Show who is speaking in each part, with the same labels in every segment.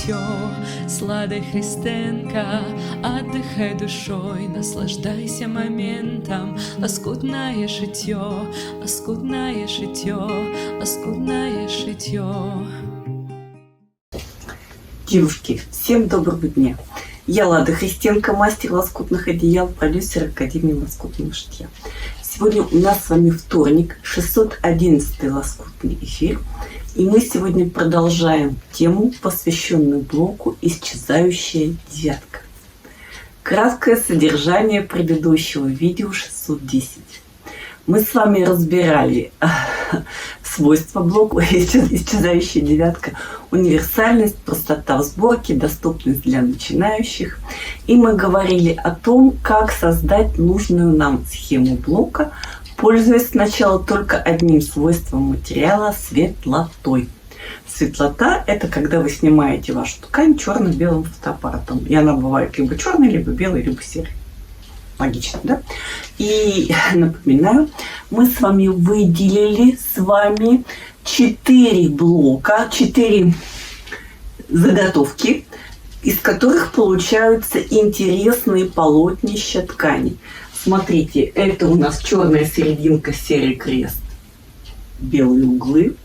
Speaker 1: шитье, сладой Христенко, отдыхай душой, наслаждайся моментом. Лоскутное шитье, лоскутное шитье, лоскутное шитье.
Speaker 2: Девушки, всем доброго дня! Я Лада Христенко, мастер лоскутных одеял, продюсер Академии лоскутного шитья. Сегодня у нас с вами вторник, 611-й лоскутный эфир. И мы сегодня продолжаем тему, посвященную блоку «Исчезающая девятка». Краткое содержание предыдущего видео 610. Мы с вами разбирали свойства блока «Исчезающая девятка», универсальность, простота в сборке, доступность для начинающих. И мы говорили о том, как создать нужную нам схему блока, пользуясь сначала только одним свойством материала – светлотой. Светлота – это когда вы снимаете вашу ткань черно-белым фотоаппаратом. И она бывает либо черной, либо белой, либо серой. Логично, да? И напоминаю, мы с вами выделили 4 блока, 4 заготовки, из которых получаются интересные полотнища ткани. Смотрите, это у нас черная серединка, серый крест, белые углы.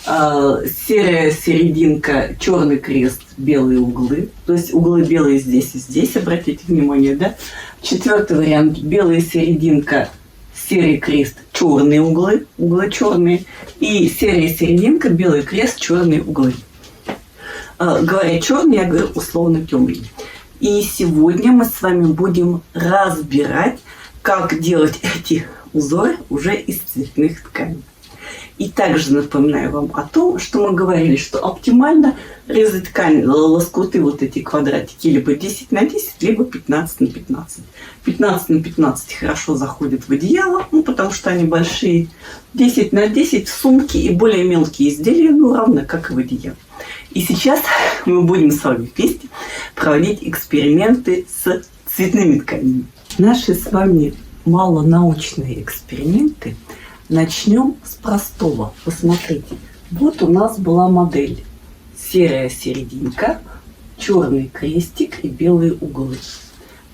Speaker 2: Серая серединка, черный крест, белые углы. То есть углы белые здесь и здесь, обратите внимание, да? Четвертый вариант, белая серединка, серый крест, черные углы, углы черные. И серая серединка, белый крест, черные углы. Говоря черный, я говорю условно темный. И сегодня мы с вами будем разбирать, как делать эти узоры уже из цветных тканей. И также напоминаю вам о том, что мы говорили, что оптимально резать ткань, лоскуты, вот эти квадратики, либо 10 на 10, либо 15 на 15. 15 на 15 хорошо заходят в одеяло, потому что они большие. 10 на 10 в сумки и более мелкие изделия, равно как и в одеяло. И сейчас мы будем с вами вместе проводить эксперименты с цветными тканями. Наши с вами малонаучные эксперименты начнем с простого. Посмотрите, вот у нас была модель. Серая серединка, черный крестик и белые углы.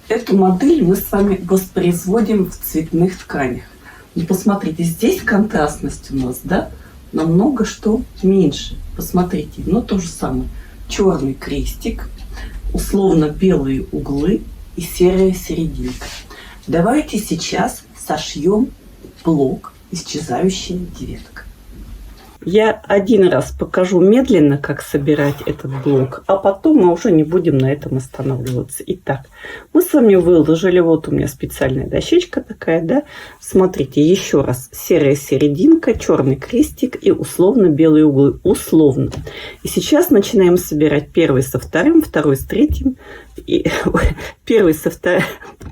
Speaker 2: Эту модель мы с вами воспроизводим в цветных тканях. И посмотрите, здесь контрастность у нас, да, намного что меньше. Посмотрите, но то же самое. Черный крестик, условно белые углы и серая серединка. Давайте сейчас сошьем блок «Исчезающая девятка». Я один раз покажу медленно, как собирать этот блок, а потом мы уже не будем на этом останавливаться. Итак, мы с вами выложили, вот у меня специальная дощечка такая, да. Смотрите, еще раз, серая серединка, черный крестик и условно белые углы, условно. И сейчас начинаем собирать первый со вторым, второй с третьим, и первый со вторым,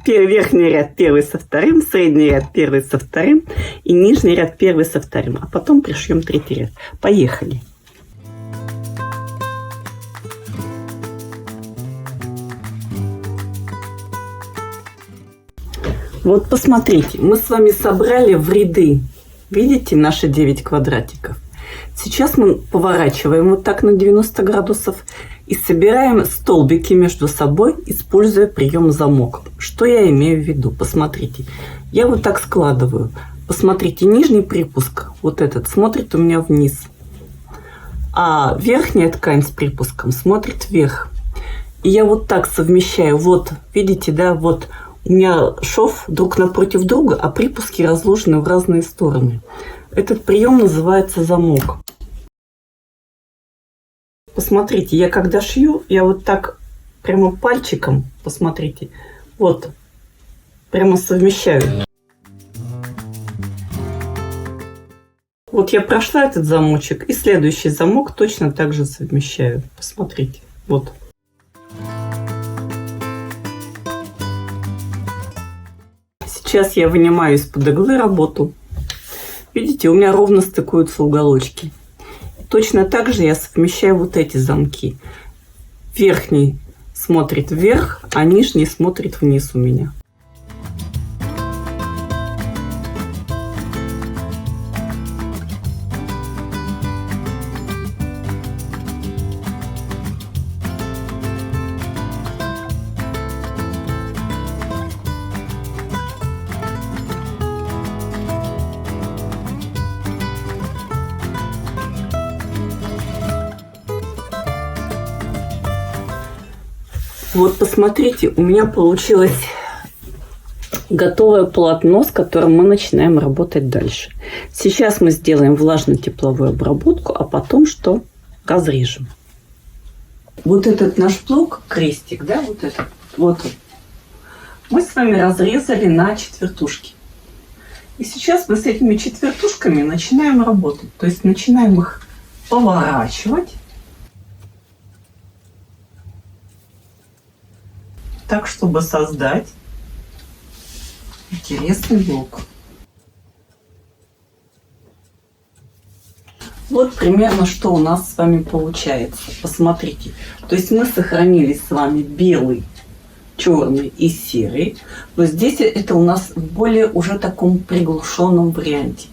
Speaker 2: верхний ряд первый со вторым, средний ряд первый со вторым и нижний ряд первый со вторым, а потом пришьем третий ряд. Поехали! Вот посмотрите, мы с вами собрали в ряды, видите, наши 9 квадратиков. Сейчас мы поворачиваем вот так на 90 градусов и собираем столбики между собой, используя прием замок. Что я имею в виду? Посмотрите, я вот так складываю. Посмотрите, нижний припуск, вот этот, смотрит у меня вниз. А верхняя ткань с припуском смотрит вверх. И я вот так совмещаю. Вот, видите, да, вот у меня шов друг напротив друга, а припуски разложены в разные стороны. Этот прием называется замок. Посмотрите, я когда шью, я вот так прямо пальчиком, посмотрите, вот, прямо совмещаю. Вот я прошла этот замочек, и следующий замок точно так же совмещаю. Посмотрите, вот. Сейчас я вынимаю из-под иглы работу. Видите, у меня ровно стыкуются уголочки. Точно так же я совмещаю вот эти замки. Верхний смотрит вверх, а нижний смотрит вниз у меня. Вот посмотрите, у меня получилось готовое полотно, с которым мы начинаем работать дальше. Сейчас мы сделаем влажно-тепловую обработку, а потом что? Разрежем. Вот этот наш блок, крестик, да, вот этот, вот он, мы с вами разрезали на четвертушки. И сейчас мы с этими четвертушками начинаем работать. То есть начинаем их поворачивать. Так, чтобы создать интересный блок. Вот примерно, что у нас с вами получается. Посмотрите. То есть мы сохранили с вами белый, черный и серый. Но здесь это у нас в более уже таком приглушенном варианте.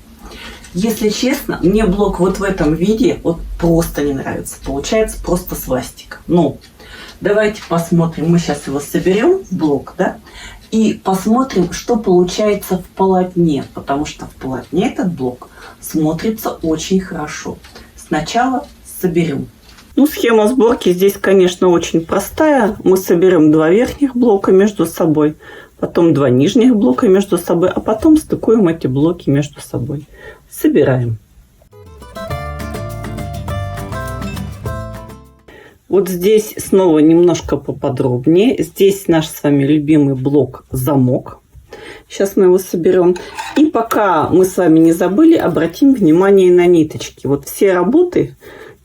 Speaker 2: Если честно, мне блок вот в этом виде вот просто не нравится. Получается просто свастика. Но давайте посмотрим. Мы сейчас его соберем в блок, да? И посмотрим, что получается в полотне. Потому что в полотне этот блок смотрится очень хорошо. Сначала соберем. Ну, схема сборки здесь, конечно, очень простая. Мы соберем 2 верхних блока между собой, потом 2 нижних блока между собой, а потом стыкуем эти блоки между собой. Собираем. Вот здесь снова немножко поподробнее. Здесь наш с вами любимый блок замок. Сейчас мы его соберем. И пока мы с вами не забыли, обратим внимание на ниточки. Вот все работы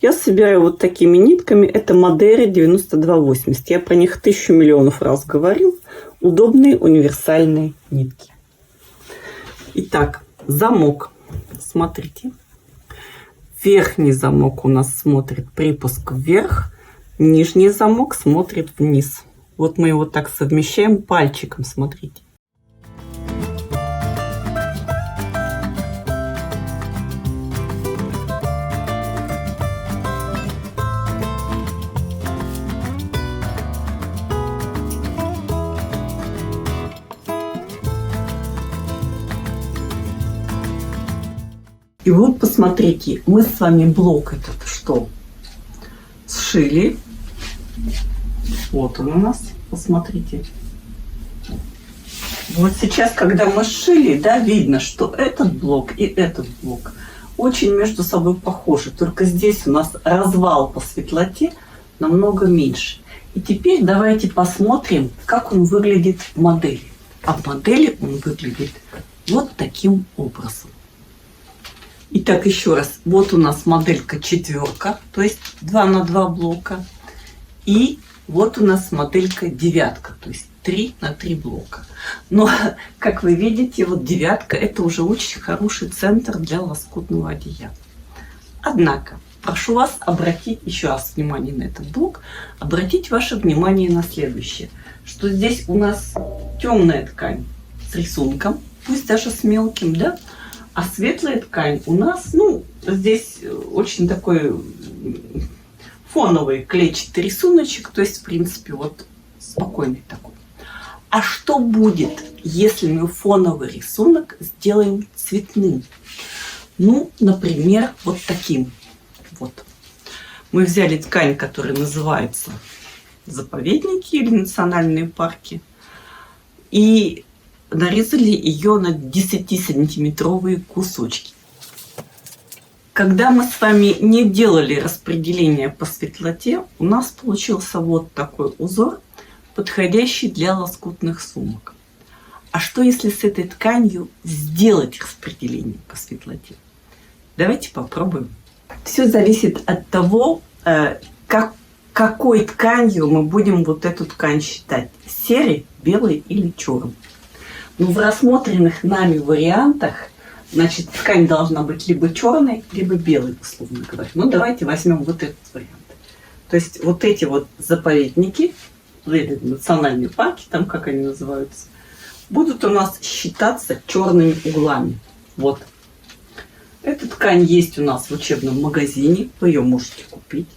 Speaker 2: я собираю вот такими нитками. Это Мадейра 9280. Я про них 1000 миллионов раз говорил. Удобные универсальные нитки. Итак, замок. Смотрите. Верхний замок у нас смотрит припуск вверх. Нижний замок смотрит вниз. Вот мы его так совмещаем пальчиком. Смотрите. И вот посмотрите, мы с вами блок этот что? Сшили. Вот он у нас, посмотрите. Вот сейчас, когда мы сшили, да, видно, что этот блок и этот блок очень между собой похожи. Только здесь у нас развал по светлоте намного меньше. И теперь давайте посмотрим, как он выглядит в модели. А в модели он выглядит вот таким образом. Итак, еще раз. Вот у нас моделька 4, то есть 2 на 2 блока. И вот у нас моделька 9, то есть 3 на 3 блока. Но, как вы видите, вот 9 это уже очень хороший центр для лоскутного одеяла. Однако, прошу вас обратить еще раз внимание на этот блок. Обратить ваше внимание на следующее. Что здесь у нас темная ткань с рисунком, пусть даже с мелким, да? А светлая ткань у нас, ну, здесь очень такой фоновый клетчатый рисуночек, то есть, в принципе, вот спокойный такой. А что будет, если мы фоновый рисунок сделаем цветным? Ну, например, вот таким. Вот. Мы взяли ткань, которая называется заповедники или национальные парки, и нарезали ее на 10-сантиметровые кусочки. Когда мы с вами не делали распределение по светлоте, у нас получился вот такой узор, подходящий для лоскутных сумок. А что если с этой тканью сделать распределение по светлоте? Давайте попробуем. Все зависит от того, какой тканью мы будем вот эту ткань считать. Серой, белой или черной. Но в рассмотренных нами вариантах, значит, ткань должна быть либо черной, либо белой, условно говоря. Ну, давайте возьмем вот этот вариант. То есть вот эти вот заповедники, национальные парки, там как они называются, будут у нас считаться черными углами. Вот. Эта ткань есть у нас в учебном магазине, вы ее можете купить.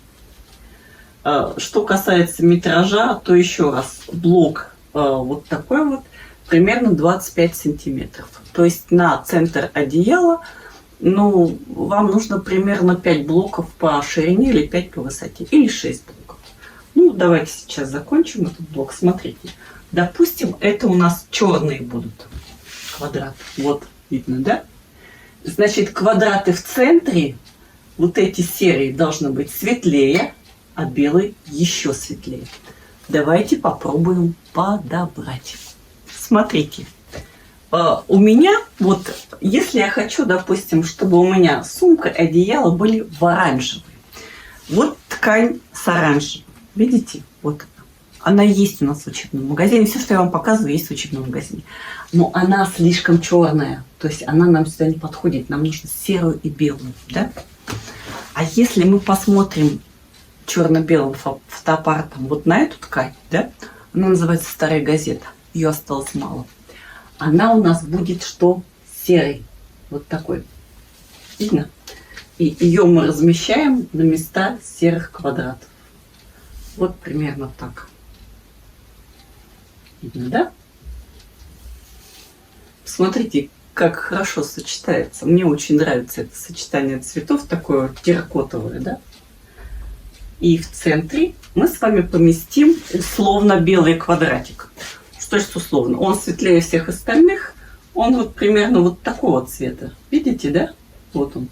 Speaker 2: Что касается метража, то еще раз, блок вот такой вот, примерно 25 сантиметров. То есть на центр одеяла, ну, вам нужно примерно 5 блоков по ширине или 5 по высоте, или 6 блоков. Ну, Ну, давайте сейчас закончим этот блок. Смотрите. Допустим, это у нас черные будут квадраты. Вот, видно, да? Значит, квадраты в центре, вот эти серые, должны быть светлее, а белый еще светлее. Давайте попробуем подобрать. Смотрите. У меня, вот, если я хочу, допустим, чтобы у меня сумка и одеяло были в оранжевые. Вот ткань с оранжевым. Видите? Вот она есть у нас в учебном магазине. Все, что я вам показываю, есть в учебном магазине. Но она слишком черная. То есть она нам сюда не подходит. Нам нужно серую и белую. Да? А если мы посмотрим черно-белым фотоаппаратом вот на эту ткань, да? Она называется «Старая газета». Ее осталось мало. Она у нас будет что? Серый. Вот такой. Видно? И ее мы размещаем на места серых квадратов. Вот примерно так. Видно, да? Смотрите, как хорошо сочетается. Мне очень нравится это сочетание цветов, такое терракотовое, да? И в центре мы с вами поместим условно белый квадратик. Что ж условно? Он светлее всех остальных. Он вот примерно вот такого цвета. Видите, да? Вот он.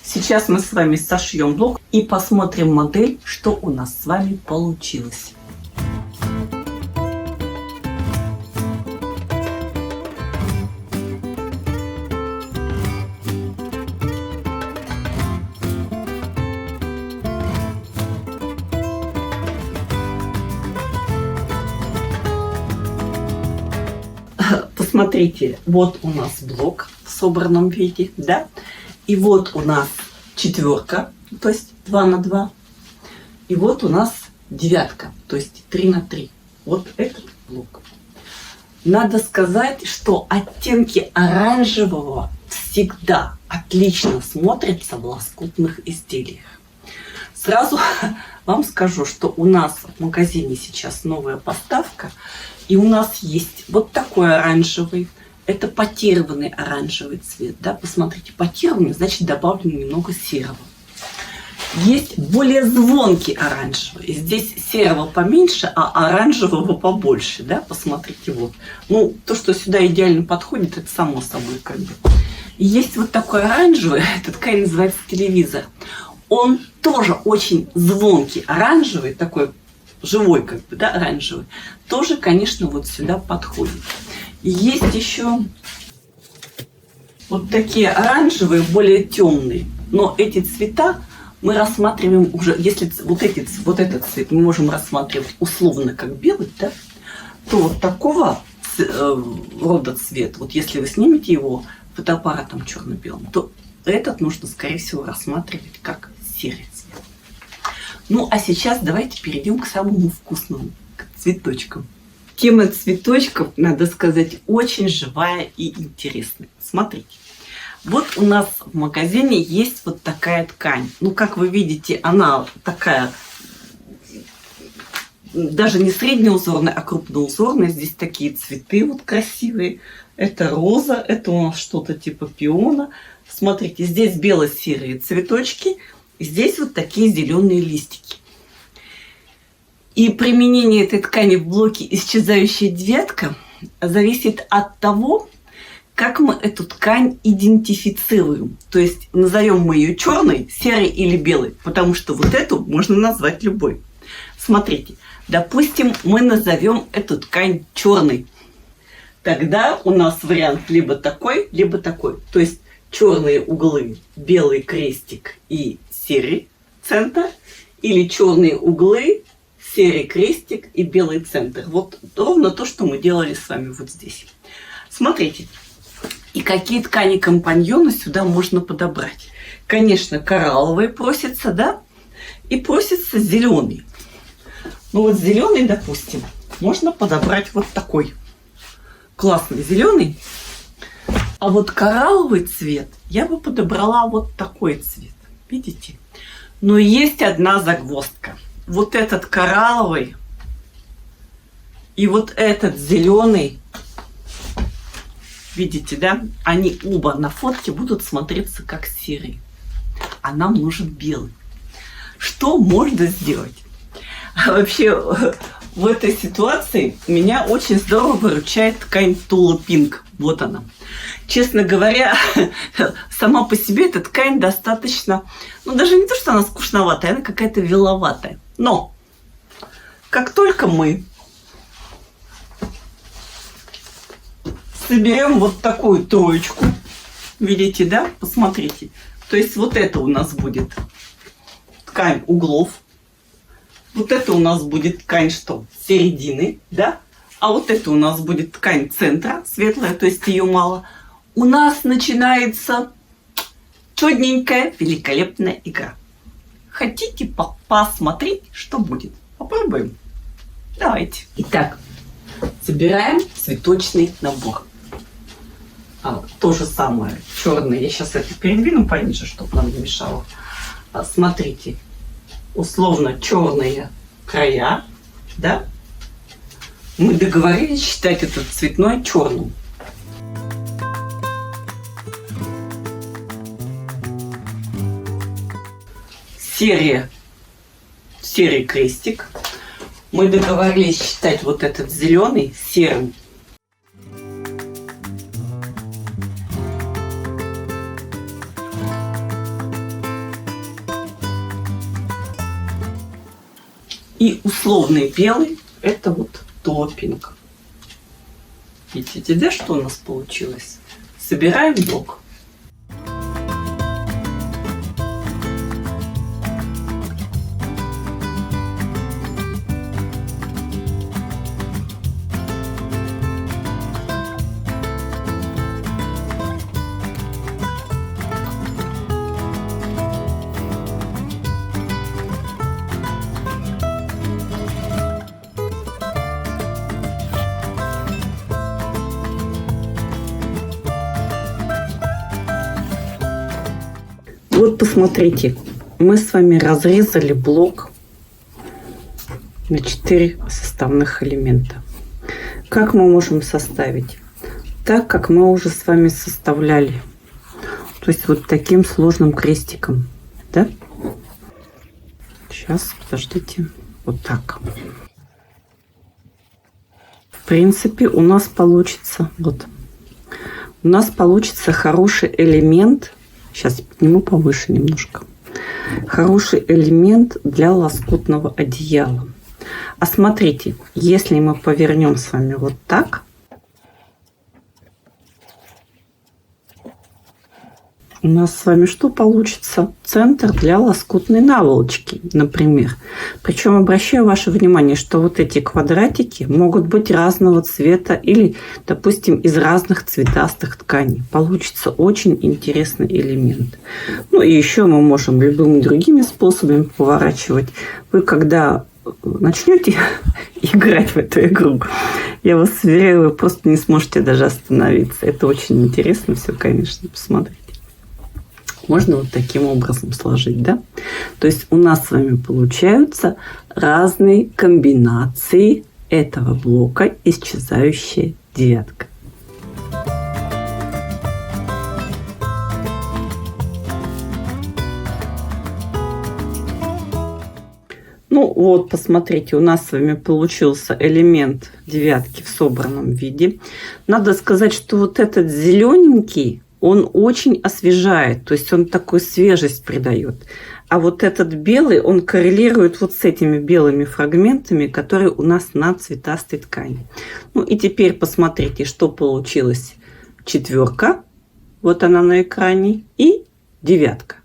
Speaker 2: Сейчас мы с вами сошьем блок и посмотрим модель, что у нас с вами получилось. Посмотрите, вот у нас блок в собранном виде, да? И вот у нас четверка, то есть 2 на 2. И вот у нас девятка, то есть 3 на 3. Вот этот блок. Надо сказать, что оттенки оранжевого всегда отлично смотрятся в лоскутных изделиях. Сразу вам скажу, что у нас в магазине сейчас новая поставка. И у нас есть вот такой оранжевый. Это потированный оранжевый цвет. Да? Посмотрите, потированный, значит добавлено немного серого. Есть более звонкий оранжевый. Здесь серого поменьше, а оранжевого побольше. Да? Посмотрите, вот. Ну, то, что сюда идеально подходит, это само собой как бы. И есть вот такой оранжевый, эта ткань называется телевизор. Он тоже очень звонкий, оранжевый, такой живой как бы, да, оранжевый. Тоже, конечно, вот сюда подходит. И есть еще вот такие оранжевые, более темные. Но эти цвета мы рассматриваем уже, если вот этот цвет мы можем рассматривать условно как белый, да, то вот такого рода цвет, вот если вы снимете его фотоаппаратом черно-белым, то этот нужно, скорее всего, рассматривать как серый цвет. Ну, а сейчас давайте перейдем к самому вкусному, к цветочкам. Тема цветочков, надо сказать, очень живая и интересная. Смотрите, вот у нас в магазине есть вот такая ткань. Ну, как вы видите, она такая, даже не среднеузорная, а крупноузорная. Здесь такие цветы вот красивые. Это роза, это у нас что-то типа пиона. Смотрите, здесь бело-серые цветочки. Здесь вот такие зеленые листики. И применение этой ткани в блоке «Исчезающая девятка» зависит от того, как мы эту ткань идентифицируем. То есть назовем мы ее черной, серой или белой, потому что вот эту можно назвать любой. Смотрите, допустим, мы назовем эту ткань черной. Тогда у нас вариант либо такой, либо такой. То есть черные углы, белый крестик и серый центр, или черные углы, серый крестик и белый центр. Вот ровно то, что мы делали с вами вот здесь. Смотрите. И какие ткани-компаньоны сюда можно подобрать. Конечно, коралловый просится, да? И просится зеленый. Ну вот зеленый, допустим, можно подобрать вот такой. Классный зеленый. А вот коралловый цвет я бы подобрала вот такой цвет. Видите? Но есть одна загвоздка. Вот этот коралловый и вот этот зеленый, видите, да? Они оба на фотке будут смотреться как серый. А нам нужен белый. что можно сделать? А вообще, в этой ситуации меня очень здорово выручает ткань Tula Pink. Вот она. Честно говоря, сама по себе эта ткань достаточно, ну даже не то, что она скучноватая, она какая-то веловатая. Но как только мы соберем вот такую троечку, видите, да? Посмотрите. То есть вот это у нас будет ткань углов. Вот это у нас будет ткань что? Середины, да? А вот это у нас будет ткань центра, светлая, то есть ее мало. У нас начинается чудненькая, великолепная игра. Хотите посмотреть, что будет? Попробуем. Давайте. Итак, собираем цветочный набор. То же самое, черный. Я сейчас это передвину пониже, чтобы нам не мешало. Смотрите, условно черные края, да? Мы договорились считать этот цветной черным. Серый крестик. Мы договорились считать вот этот зеленый серым. И условный белый – это вот Tula Pink. Видите, да, что у нас получилось? Собираем блок. Вот посмотрите, мы с вами разрезали блок на 4 составных элемента. Как мы можем составить? Так, как мы уже с вами составляли. То есть вот таким сложным крестиком. Да? Сейчас, подождите. Вот так. В принципе, у нас получится вот. У нас получится хороший элемент. Сейчас подниму повыше немножко. Хороший элемент для лоскутного одеяла. А смотрите, если мы повернем с вами вот так, у нас с вами что получится? Центр для лоскутной наволочки, например. Причем обращаю ваше внимание, что вот эти квадратики могут быть разного цвета или, допустим, из разных цветастых тканей. Получится очень интересный элемент. Ну и еще мы можем любыми другими способами поворачивать. Вы когда начнете играть в эту игру, я вас уверяю, вы просто не сможете даже остановиться. Это очень интересно все, конечно, посмотрите. Можно вот таким образом сложить, да? То есть у нас с вами получаются разные комбинации этого блока исчезающая девятка. Ну вот, посмотрите, у нас с вами получился элемент девятки в собранном виде. Надо сказать, что вот этот зелененький, он очень освежает, то есть он такую свежесть придает. А вот этот белый, он коррелирует вот с этими белыми фрагментами, которые у нас на цветастой ткани. Ну и теперь посмотрите, что получилось. Четверка, вот она на экране, и девятка.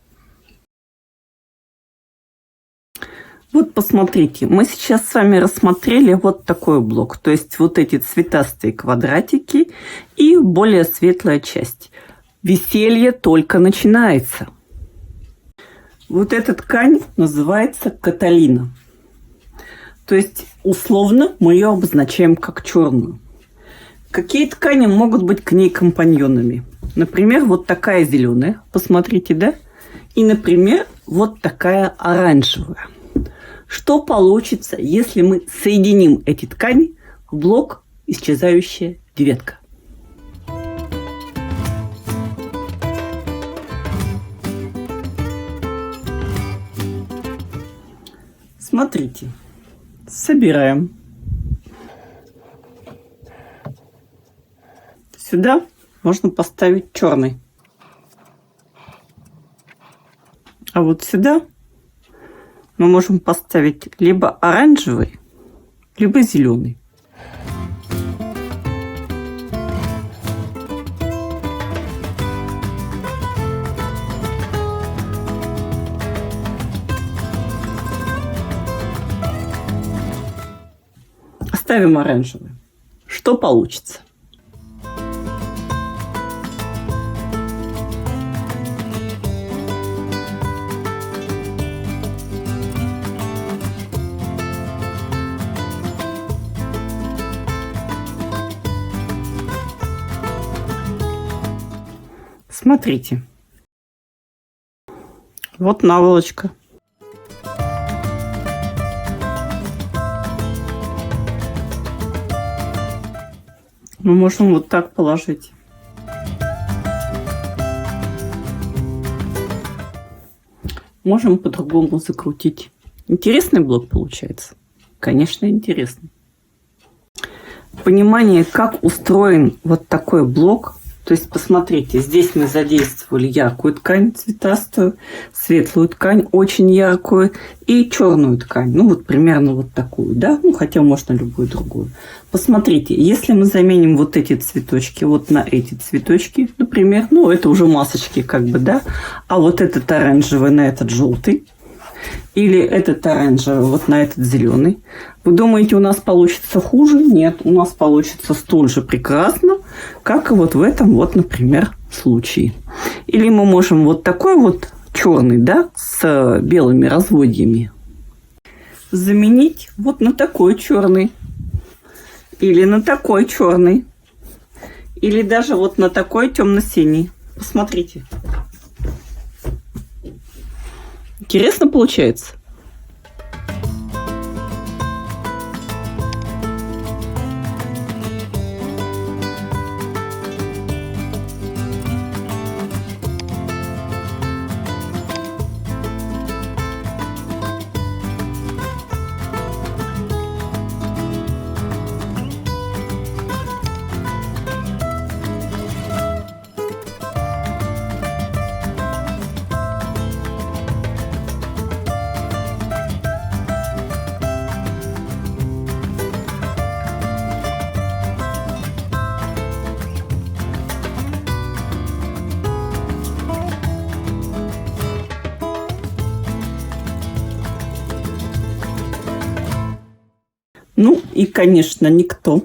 Speaker 2: Вот посмотрите, мы сейчас с вами рассмотрели вот такой блок. То есть вот эти цветастые квадратики и более светлая часть. Веселье только начинается. Вот эта ткань называется Каталина. То есть условно мы ее обозначаем как черную. Какие ткани могут быть к ней компаньонами? Например, вот такая зеленая, посмотрите, да? И, например, вот такая оранжевая. Что получится, если мы соединим эти ткани в блок исчезающая девятка? Смотрите, собираем. Сюда можно поставить черный. А вот сюда мы можем поставить либо оранжевый, либо зеленый. Ставим оранжевый. Что получится? Смотрите. Вот наволочка. Мы можем вот так положить. Можем по-другому закрутить. Интересный блок получается. Конечно, интересный. Понимание, как устроен вот такой блок. То есть, посмотрите, здесь мы задействовали яркую ткань цветастую, светлую ткань очень яркую и черную ткань. Ну, вот примерно вот такую, да? Ну, хотя можно любую другую. Посмотрите, если мы заменим вот эти цветочки вот на эти цветочки, например, ну, это уже масочки как бы, да? А вот этот оранжевый на этот желтый. Или этот оранжевый вот на этот зеленый. Вы думаете, у нас получится хуже? Нет, у нас получится столь же прекрасно, как и вот в этом вот, например, случае. Или мы можем вот такой вот черный, да, с белыми разводьями заменить вот на такой черный. Или на такой черный. Или даже вот на такой темно-синий. Посмотрите. Интересно получается? Ну и, конечно, никто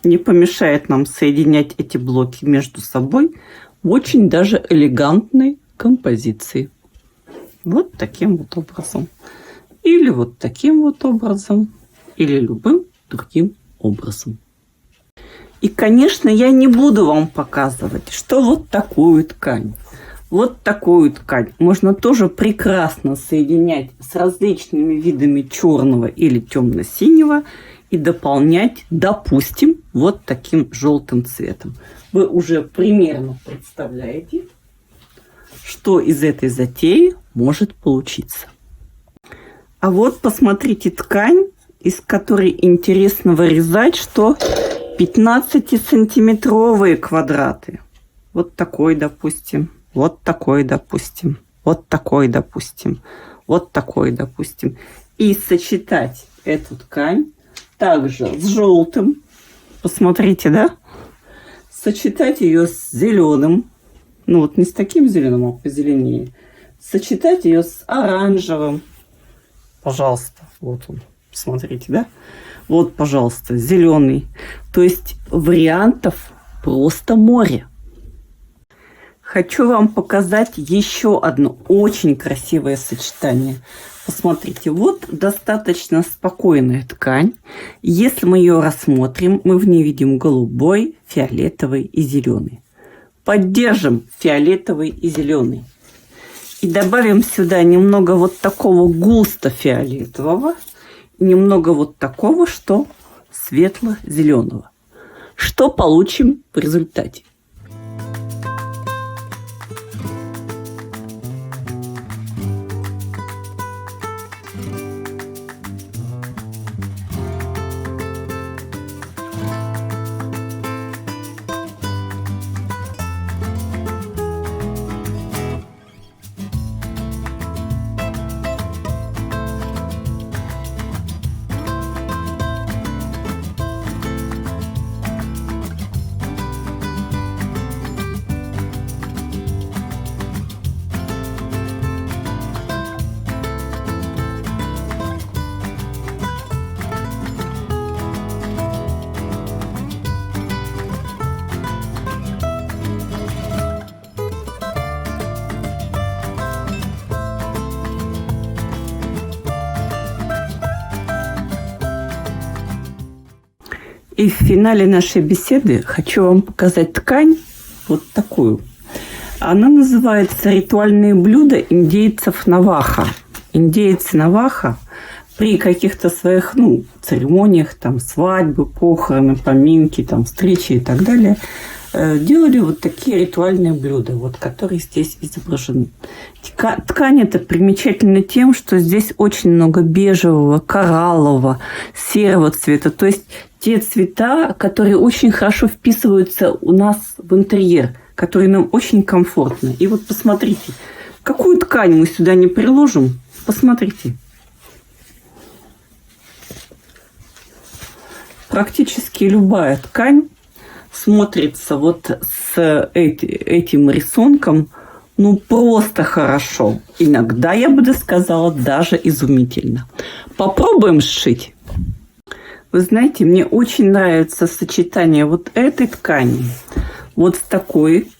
Speaker 2: не помешает нам соединять эти блоки между собой в очень даже элегантной композиции. Вот таким вот образом. Или вот таким вот образом. Или любым другим образом. И, конечно, я не буду вам показывать, что вот такую ткань. Вот такую ткань можно тоже прекрасно соединять с различными видами черного или темно-синего и дополнять, допустим, вот таким желтым цветом. Вы уже примерно представляете, что из этой затеи может получиться. А вот посмотрите ткань, из которой интересно вырезать, что 15-сантиметровые квадраты. Вот такой, допустим. Вот такой, допустим. Вот такой, допустим. Вот такой, допустим. И сочетать эту ткань также с желтым. Посмотрите, да? Сочетать ее с зеленым. Ну вот не с таким зеленым, а позеленее. Сочетать ее с оранжевым. Пожалуйста. Вот он. Смотрите, да? Вот, пожалуйста, зеленый. То есть вариантов просто море. Хочу вам показать еще одно очень красивое сочетание. Посмотрите, вот достаточно спокойная ткань. Если мы ее рассмотрим, мы в ней видим голубой, фиолетовый и зеленый. Поддержим фиолетовый и зеленый. И добавим сюда немного вот такого густо фиолетового. И немного вот такого, что светло-зеленого. Что получим в результате? И в финале нашей беседы хочу вам показать ткань вот такую. Она называется «Ритуальные блюда индейцев Навахо». Индейцы Навахо при каких-то своих, церемониях, там, свадьбы, похороны, поминки, там, встречи и так далее, делали вот такие ритуальные блюда, вот, которые здесь изображены. Ткань эта примечательна тем, что здесь очень много бежевого, кораллового, серого цвета. То есть те цвета, которые очень хорошо вписываются у нас в интерьер, которые нам очень комфортны. И вот посмотрите, какую ткань мы сюда не приложим, посмотрите. Практически любая ткань смотрится вот с этим рисунком, просто хорошо. Иногда, я бы сказала, даже изумительно. Попробуем сшить. Вы знаете, мне очень нравится сочетание вот этой ткани вот с такой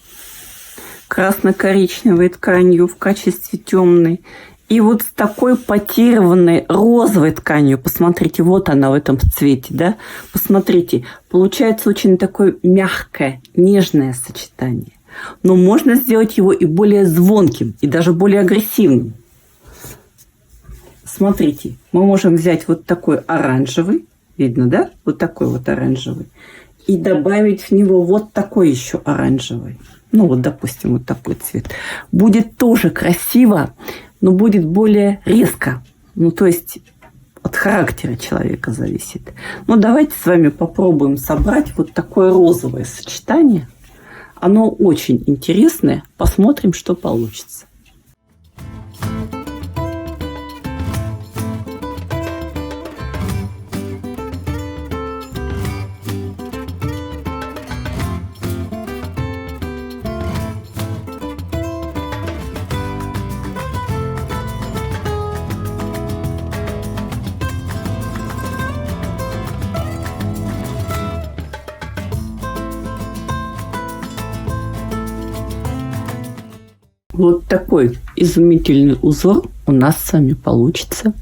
Speaker 2: красно-коричневой тканью в качестве темной. И вот с такой потированной розовой тканью, посмотрите, вот она в этом цвете, да? Посмотрите, получается очень такое мягкое, нежное сочетание. Но можно сделать его и более звонким, и даже более агрессивным. Смотрите, мы можем взять вот такой оранжевый, видно, да? Вот такой вот оранжевый. И добавить в него вот такой еще оранжевый. Допустим, вот такой цвет. Будет тоже красиво, но будет более резко. То есть от характера человека зависит. Давайте с вами попробуем собрать вот такое розовое сочетание. Оно очень интересное. Посмотрим, что получится. Вот такой изумительный узор у нас с вами получится.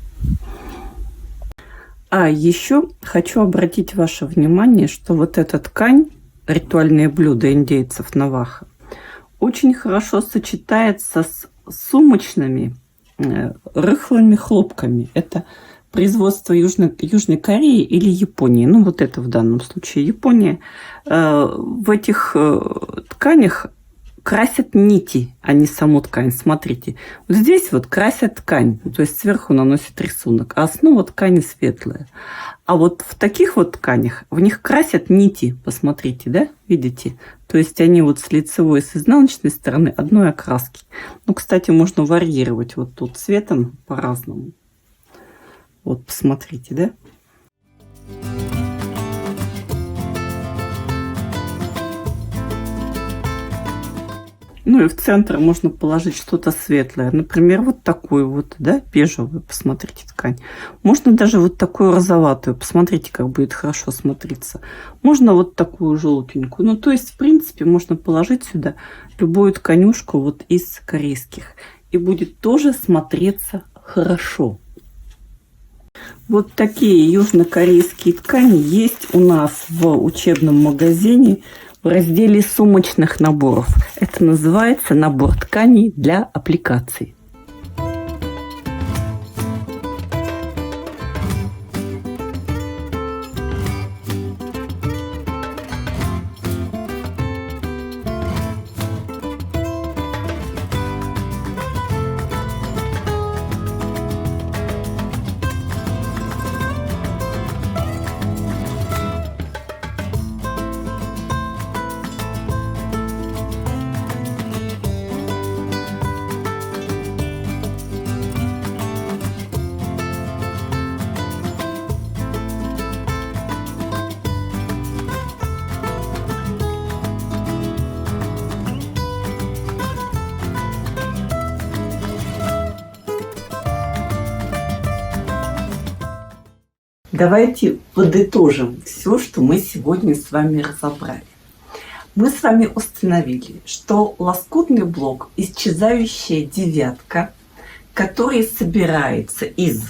Speaker 2: А еще хочу обратить ваше внимание, что вот эта ткань, ритуальные блюда индейцев Навахо, очень хорошо сочетается с сумочными рыхлыми хлопками. Это производство Южной Кореи или Японии. Вот это в данном случае Япония. В этих тканях красят нити, а не саму ткань. Смотрите, вот здесь вот красят ткань, то есть сверху наносят рисунок, а основа ткани светлая. А вот в таких вот тканях в них красят нити, посмотрите, да, видите? То есть они вот с лицевой и с изнаночной стороны одной окраски. Кстати, можно варьировать вот тут цветом по-разному. Вот, посмотрите, да? И в центр можно положить что-то светлое. Например, вот такую вот, да, бежевую, посмотрите, ткань. Можно даже вот такую розоватую. Посмотрите, как будет хорошо смотреться. Можно вот такую желтенькую. То есть, в принципе, можно положить сюда любую тканюшку вот из корейских. И будет тоже смотреться хорошо. Вот такие южнокорейские ткани есть у нас в учебном магазине в разделе сумочных наборов. Это называется набор тканей для аппликаций. Давайте подытожим все, что мы сегодня с вами разобрали. Мы с вами установили, что лоскутный блок – исчезающая девятка, который собирается из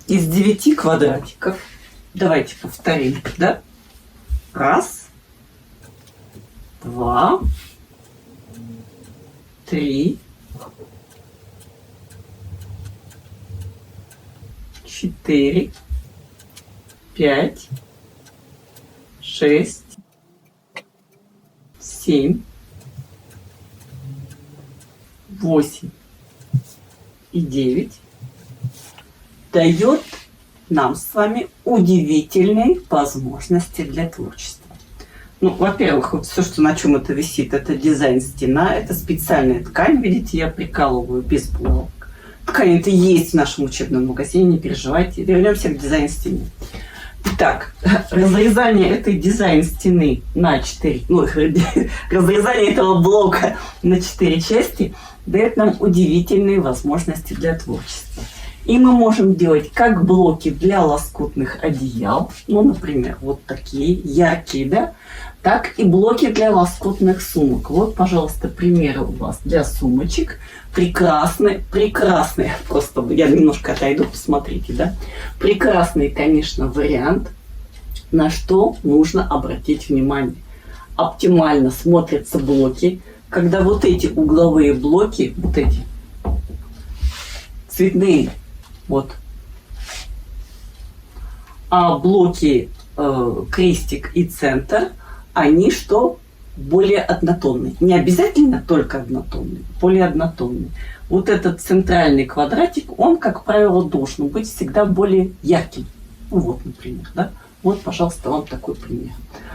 Speaker 2: 9 квадратиков. Давайте повторим, да? Раз, два, три, четыре, пять, шесть, семь, 8 и 9 дает нам с вами удивительные возможности для творчества. Ну, во-первых, вот все, что на чем это висит, это дизайн стена, это специальная ткань, видите, я прикалываю без булавок. Ткань это есть в нашем учебном магазине, не переживайте. Вернемся к дизайн стены. Итак, разрезание этой дизайн стены на 4, разрезание этого блока на 4 части дает нам удивительные возможности для творчества. И мы можем делать как блоки для лоскутных одеял, ну, например, вот такие яркие, да, так и блоки для лоскутных сумок. Вот, пожалуйста, примеры у вас для сумочек. Прекрасные, просто я немножко отойду, посмотрите, да. Прекрасный, конечно, вариант, на что нужно обратить внимание. Оптимально смотрятся блоки, когда вот эти угловые блоки, вот эти цветные, вот, а блоки крестик и центр, они что? Более однотонные. Не обязательно только однотонные, более однотонные. Вот этот центральный квадратик, он, как правило, должен быть всегда более ярким. Ну, вот, например, да. Вот, пожалуйста, вам такой пример.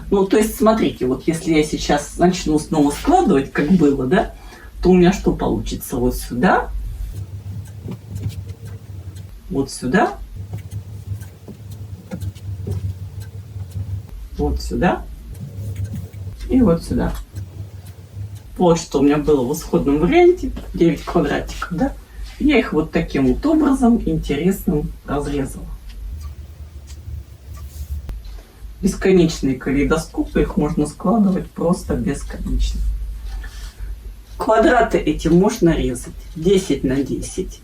Speaker 2: Ну, то есть, смотрите, вот если я сейчас начну снова складывать, как было, да, то у меня что получится? Вот сюда, вот сюда, вот сюда и вот сюда. Вот что у меня было в исходном варианте, 9 квадратиков, да. Я их вот таким вот образом интересным разрезала. Бесконечные калейдоскопы, их можно складывать просто бесконечно. Квадраты эти можно резать 10 на 10.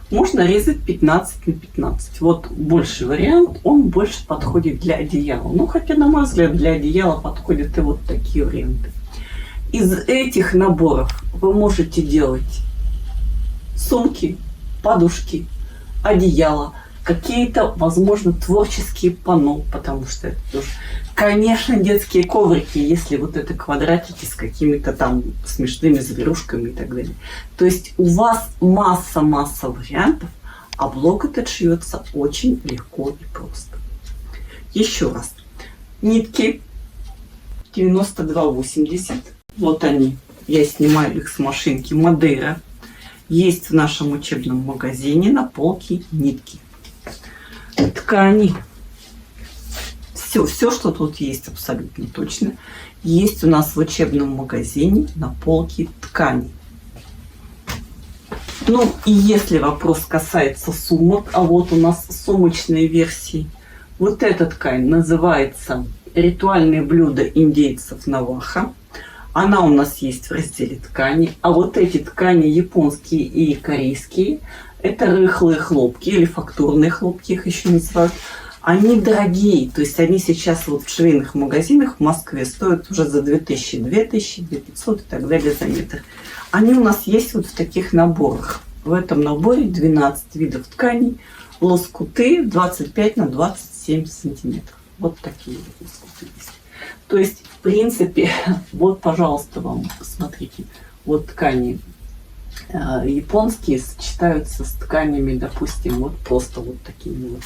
Speaker 2: Можно резать 15 на 15. Вот больший вариант, он больше подходит для одеяла. Ну, хотя, на мой взгляд, для одеяла подходят и вот такие варианты. Из этих наборов вы можете делать сумки, подушки, одеяла, какие-то, возможно, творческие панно, потому что это тоже, конечно, детские коврики, если вот это квадратики с какими-то там смешными зверушками и так далее. То есть у вас масса вариантов, а блок этот шьется очень легко и просто. Еще раз. Нитки 92,80. Вот они. Я снимаю их с машинки Модейра. Есть в нашем учебном магазине на полке нитки. Ткани. Все, что тут есть, абсолютно точно, есть у нас в учебном магазине на полке ткани. Ну, и если вопрос касается сумок, а вот у нас сумочные версии, вот эта ткань называется «Ритуальные блюда индейцев Навахо». Она у нас есть в разделе ткани. А вот эти ткани японские и корейские, это рыхлые хлопки или фактурные хлопки, их еще называют. Они дорогие, то есть они сейчас вот в швейных магазинах в Москве стоят уже за 2000, 2000, 2500 и так далее за метр. Они у нас есть вот в таких наборах. В этом наборе 12 видов тканей, лоскуты 25 на 27 сантиметров. Вот такие лоскуты есть. То есть, в принципе, вот, пожалуйста, вам посмотрите, вот ткани японские сочетаются с тканями, допустим, вот просто вот такими вот.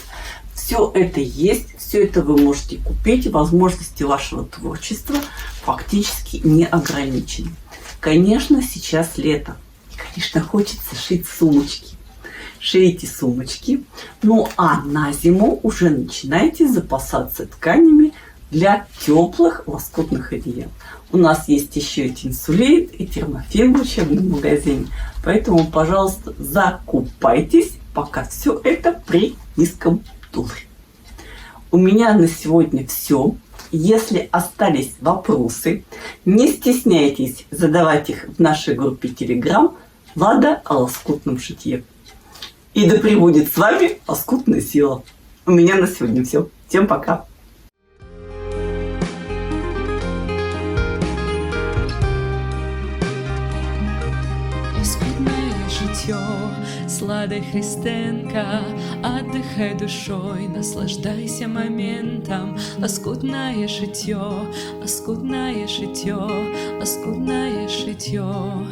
Speaker 2: Все это есть, все это вы можете купить, возможности вашего творчества фактически не ограничены. Конечно, сейчас лето, и, конечно, хочется шить сумочки. Шейте сумочки, ну а на зиму уже начинайте запасаться тканями для теплых лоскутных одеял. У нас есть еще и тенсулейт, и термофильм в учебном магазине. Поэтому, пожалуйста, закупайтесь, пока все это при низком долларе. У меня на сегодня все. Если остались вопросы, не стесняйтесь задавать их в нашей группе Telegram «Влада о лоскутном шитье». И да пребудет с вами лоскутная сила. У меня на сегодня все. Всем пока!
Speaker 1: Лоскутное життё, сладай Христенка, отдыхай душой, наслаждайся моментом. Лоскутное життё, лоскутное життё, лоскутное життё.